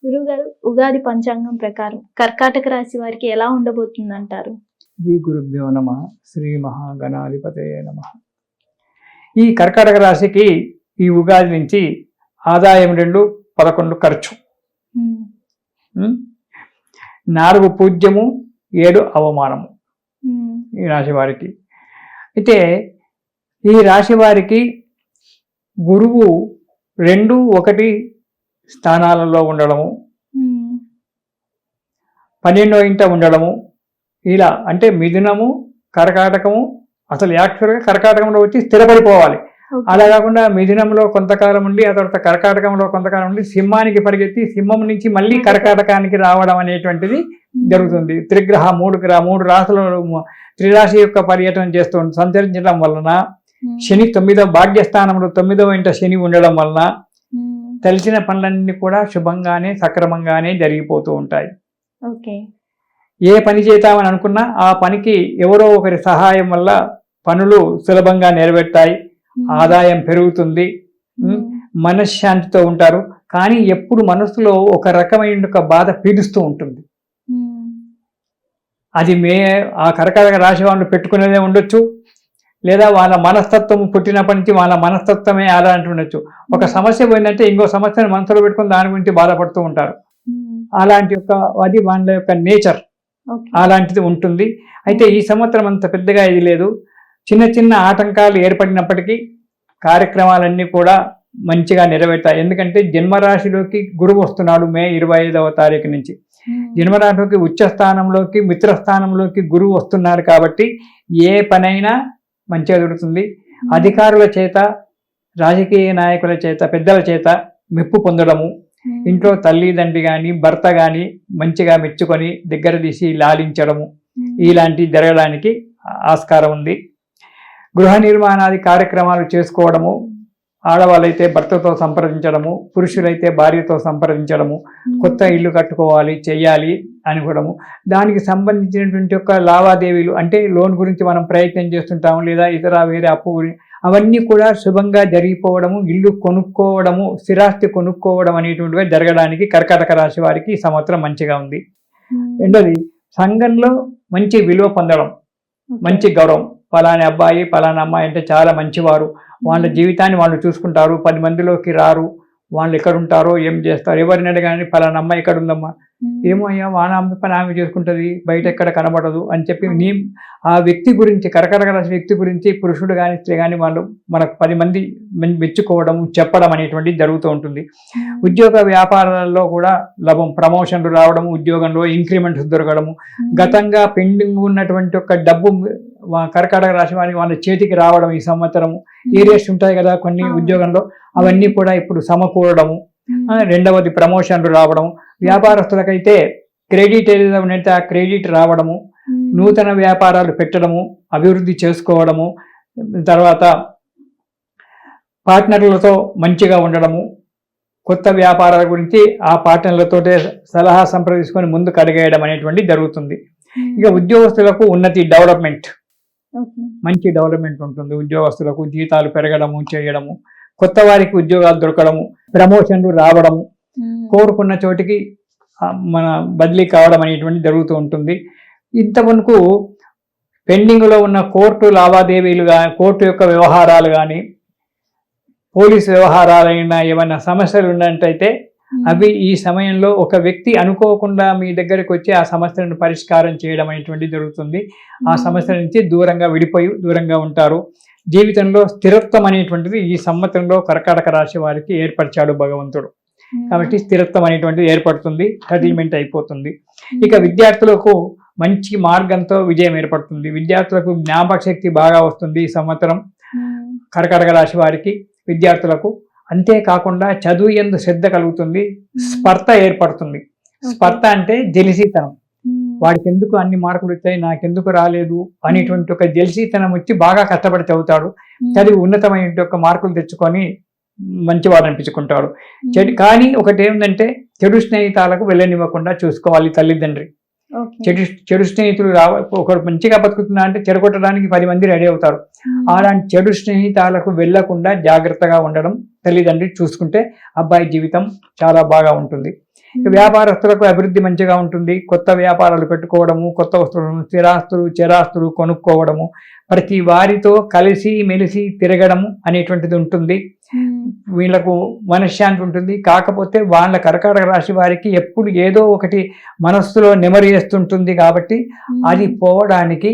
గురువుగారు, ఉగాది పంచాంగం ప్రకారం కర్కాటక రాశి వారికి ఎలా ఉండబోతుందంటారు? శ్రీ గురుభ్యో నమః. శ్రీ మహాగణాధిపతయే నమః. ఈ కర్కాటక రాశికి ఈ ఉగాది నుంచి ఆదాయం 2, 11 ఖర్చు, 4 పూజ్యము, 7 అవమానము ఈ రాశి వారికి. అయితే ఈ రాశి వారికి గురువు 2, 1 స్థానాలలో ఉండడము, 12వ ఇంట ఉండడము, ఇలా అంటే మిథునము, కర్కాటకము, అసలు యాక్చువల్గా కర్కాటకంలో వచ్చి స్థిరపడిపోవాలి. అలా కాకుండా మిథునంలో కొంతకాలం ఉండి ఆ తర్వాత కర్కాటకంలో కొంతకాలం ఉండి సింహానికి పరిగెత్తి సింహం నుంచి మళ్ళీ కర్కాటకానికి రావడం అనేటువంటిది జరుగుతుంది. త్రిగ్రహ 3 రాశులలో త్రిరాశి యొక్క పర్యటన చేస్తూ సంచరించడం వలన శని 9వ భాగ్యస్థానంలో 9వ ఇంట శని ఉండడం వలన తెలిసిన పనులన్నీ కూడా శుభంగానే సక్రమంగానే జరిగిపోతూ ఉంటాయి. ఏ పని చేద్దామని అనుకున్నా ఆ పనికి ఎవరో ఒకరి సహాయం వల్ల పనులు సులభంగా నెరవేరుతాయి, ఆదాయం పెరుగుతుంది, మనశ్శాంతితో ఉంటారు. కానీ ఎప్పుడు మనసులో ఒక రకమైన బాధ పీడిస్తూ ఉంటుంది. అది ఆ కర్కాటక రాశి వాళ్ళు పెట్టుకునేదే ఉండొచ్చు, లేదా వాళ్ళ మనస్తత్వం పుట్టినప్పటి నుంచి వాళ్ళ మనస్తత్వమే అలాంటి ఉండొచ్చు. ఒక సమస్య పోయిందంటే ఇంకో సమస్యను మనసులో పెట్టుకుని దాని గురించి బాధపడుతూ ఉంటారు. అలాంటి అది వాళ్ళ యొక్క నేచర్ అలాంటిది ఉంటుంది. అయితే ఈ సంవత్సరం అంత పెద్దగా ఇది లేదు. చిన్న చిన్న ఆటంకాలు ఏర్పడినప్పటికీ కార్యక్రమాలన్నీ కూడా మంచిగా నెరవేరుతాయి. ఎందుకంటే జన్మరాశిలోకి గురువు వస్తున్నాడు మే 25వ తారీఖు నుంచి. జన్మరాశిలోకి ఉచ్చస్థానంలోకి మిత్రస్థానంలోకి గురువు వస్తున్నారు కాబట్టి ఏ పనైనా మంచిగా జరుగుతుంది. అధికారుల చేత, రాజకీయ నాయకుల చేత, పెద్దల చేత మెప్పు పొందడము, ఇంట్లో తల్లిదండ్రి కానీ భర్త కానీ మంచిగా మెచ్చుకొని దగ్గర తీసి లాలించడము, ఇలాంటివి జరగడానికి ఆస్కారం ఉంది. గృహ నిర్మాణాది కార్యక్రమాలు చేసుకోవడము, ఆడవాళ్ళైతే భర్తతో సంప్రదించడము, పురుషులైతే భార్యతో సంప్రదించడము, కొత్త ఇల్లు కట్టుకోవాలి చెయ్యాలి అనుకోవడము, దానికి సంబంధించినటువంటి యొక్క లావాదేవీలు అంటే లోన్ గురించి మనం ప్రయత్నం చేస్తుంటాము, లేదా ఇతర వేరే అప్పు, అవన్నీ కూడా శుభంగా జరిగిపోవడము, ఇల్లు కొనుక్కోవడము, స్థిరాస్తి కొనుక్కోవడం అనేటువంటివి జరగడానికి కర్కాటక రాశి వారికి ఈ సంవత్సరం మంచిగా ఉంది. రెండోది సంఘంలో మంచి విలువ పొందడం, మంచి గౌరవం. పలానా అబ్బాయి పలానా అమ్మాయి అంటే చాలా మంచివారు, వాళ్ళ జీవితాన్ని వాళ్ళు చూసుకుంటారు, 10 మందిలోకి రారు, వాళ్ళు ఎక్కడుంటారో ఏం చేస్తారు, ఎవరిని అడగాని పలానా అమ్మాయి ఎక్కడ ఉందమ్మా, ఏమో అయ్యా వాళ్ళ పని ఆమె చేసుకుంటుంది, బయట ఎక్కడ కనబడదు అని చెప్పి ఆ వ్యక్తి గురించి, కర్కాటక రాశి వ్యక్తి గురించి పురుషుడు కానీ స్త్రీ కానీ వాళ్ళు మనకు 10 మంది మెచ్చుకోవడం చెప్పడం అనేటువంటిది జరుగుతూ ఉంటుంది. ఉద్యోగ వ్యాపారాల్లో కూడా లాభం, ప్రమోషన్లు రావడము, ఉద్యోగంలో ఇంక్రిమెంట్స్ దొరకడము, గతంగా పెండింగ్ ఉన్నటువంటి ఒక డబ్బు కర్కాటక రాశి వారికి వాళ్ళ చేతికి రావడం ఈ సంవత్సరము. ఏరియాస్ ఉంటాయి కదా కొన్ని ఉద్యోగంలో, అవన్నీ కూడా ఇప్పుడు సమకూరడము. రెండవది ప్రమోషన్లు రావడము. వ్యాపారస్తులకైతే క్రెడిట్ ఏదైతే ఉన్నట్టు ఆ క్రెడిట్ రావడము, నూతన వ్యాపారాలు పెట్టడము, అభివృద్ధి చేసుకోవడము, తర్వాత పార్ట్నర్లతో మంచిగా ఉండడము, కొత్త వ్యాపారాల గురించి ఆ పార్ట్నర్లతోటే సలహా సంప్రదించుకొని ముందుకు అడిగేయడం అనేటువంటి జరుగుతుంది. ఇక ఉద్యోగస్తులకు ఉన్నతి, డెవలప్మెంట్, మంచి డెవలప్మెంట్ ఉంటుంది. ఉద్యోగస్తులకు జీతాలు పెరగడము, చేయడము, కొత్త వారికి ఉద్యోగాలు దొరకడము, ప్రమోషన్లు రావడము, కోరుకున్న చోటికి మన బదిలీ కావడం అనేటువంటి జరుగుతూ ఉంటుంది. ఇంతవరకు పెండింగ్లో ఉన్న కోర్టు లావాదేవీలు కానీ, కోర్టు యొక్క వ్యవహారాలు కానీ, పోలీసు వ్యవహారాలైనా ఏమైనా సమస్యలు ఉన్నట్టయితే అవి ఈ సమయంలో ఒక వ్యక్తి అనుకోకుండా మీ దగ్గరికి వచ్చి ఆ సమస్యలను పరిష్కారం చేయడం అనేటువంటి జరుగుతుంది. ఆ సమస్య నుంచి దూరంగా ఉంటారు. జీవితంలో స్థిరత్వం అనేటువంటిది ఈ సంవత్సరంలో కర్కాటక రాశి వారికి ఏర్పరిచాడు భగవంతుడు. కాబట్టి స్థిరత్వం అనేటువంటిది ఏర్పడుతుంది, సెటిల్మెంట్ అయిపోతుంది. ఇక విద్యార్థులకు మంచి మార్గంతో విజయం ఏర్పడుతుంది. విద్యార్థులకు జ్ఞాపక శక్తి బాగా వస్తుంది ఈ సంవత్సరం కర్కాటక రాశి వారికి విద్యార్థులకు. అంతేకాకుండా చదువు యందు శ్రద్ధ కలుగుతుంది, స్పర్ధ ఏర్పడుతుంది. స్పర్ధ అంటే జెలిసీతనం, వాడికి ఎందుకు అన్ని మార్కులు వచ్చాయి నాకెందుకు రాలేదు అనేటువంటి ఒక జెలిసీతనం వచ్చి బాగా కష్టపడి చదువుతాడు. చదివి ఉన్నతమైన ఒక మార్కులు తెచ్చుకొని మంచివాడు అనిపించుకుంటాడు. కానీ ఒకటి ఏమిటంటే చెడు స్నేహితాలకు వెళ్ళనివ్వకుండా చూసుకోవాలి తల్లిదండ్రి. ఓకే. చెడు స్నేహితులు ఒకరు మంచిగా బతుకుతున్నా అంటే చెడగొట్టడానికి 10 మంది రెడీ అవుతారు. అలాంటి చెడు స్నేహితాలకు వెళ్లకుండా జాగ్రత్తగా ఉండడం తల్లిదండ్రులు చూసుకుంటే అబ్బాయి జీవితం చాలా బాగా ఉంటుంది. వ్యాపారస్తులకు అభివృద్ధి మంచిగా ఉంటుంది. కొత్త వ్యాపారాలు పెట్టుకోవడము, కొత్త వస్తువులను, స్థిరాస్తులు, చిరాస్తులు కొనుక్కోవడము, ప్రతి వారితో కలిసి మెలిసి తిరగడము అనేటువంటిది ఉంటుంది. వీళ్ళకు మనశ్శాంతి ఉంటుంది. కాకపోతే వాళ్ళ కర్కాటక రాశి వారికి ఎప్పుడు ఏదో ఒకటి మనస్సులో నెమరు చేస్తుంటుంది. కాబట్టి అది పోవడానికి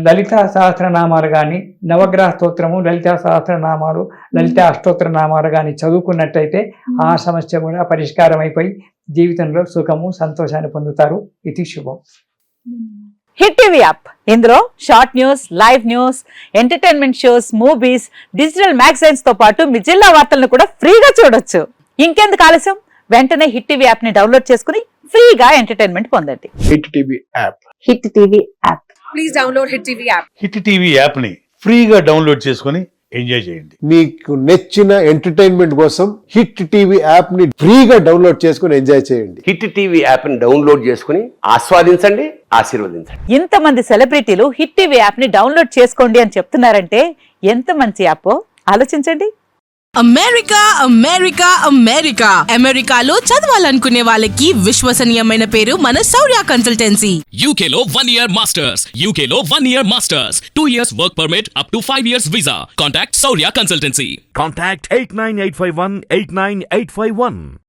లలితా సహస్రనామాలు కానీ, నవగ్రహ స్తోత్రము, లలితా సహస్రనామాలు, లలితా అష్టోత్తరనామాలు కానీ చదువుకున్నట్టయితే ఆ సమస్య కూడా పరిష్కారం అయిపోయి జీవితంలో సుఖము సంతోషాన్ని పొందుతారు. ఇది శుభం. హిట్ టీవీ యాప్, ఇందులో short news, live news, entertainment shows, movies, digital magazines తో పాటు మీ జిల్లా వార్తలను కూడా ఫ్రీగా చూడొచ్చు. ఇంకెందుకు ఆలస్యం, వెంటనే హిట్ టీవీ యాప్ ని డౌన్లోడ్ చేసుకుని ఫ్రీగా ఎంటర్టైన్మెంట్ పొందండి. Hit TV app. Hit TV app. Please download hit TV app. Hit TV app ని ఫ్రీగా డౌన్లోడ్ చేసుకొని ఎంజాయ్ చేయండి. మీకు నచ్చిన ఎంటర్టైన్మెంట్ కోసం హిట్ టీవీ యాప్ ని ఫ్రీగా డౌన్లోడ్ చేసుకొని ఎంజాయ్ చేయండి. హిట్ టీవీ యాప్ ని డౌన్లోడ్ చేసుకుని ఆస్వాదించండి, ఆశీర్వదించండి. ఇంతమంది సెలబ్రిటీలు హిట్ టీవీ యాప్ ని డౌన్లోడ్ చేసుకోండి అని చెప్తున్నారంటే ఎంత మంచి యాప్ ఆలోచించండి. అమెరికా అమెరికా అమెరికా అమెరికాలో చదవాలనుకునే వాళ్ళకి విశ్వసనీయమైన పేరు మన శౌర్య కన్సల్టెన్సీ. UK లో 1 year masters. UK లో 1 year masters. 2 years work permit up to 5 years visa. Contact Saurya Consultancy. Contact 89851 89851.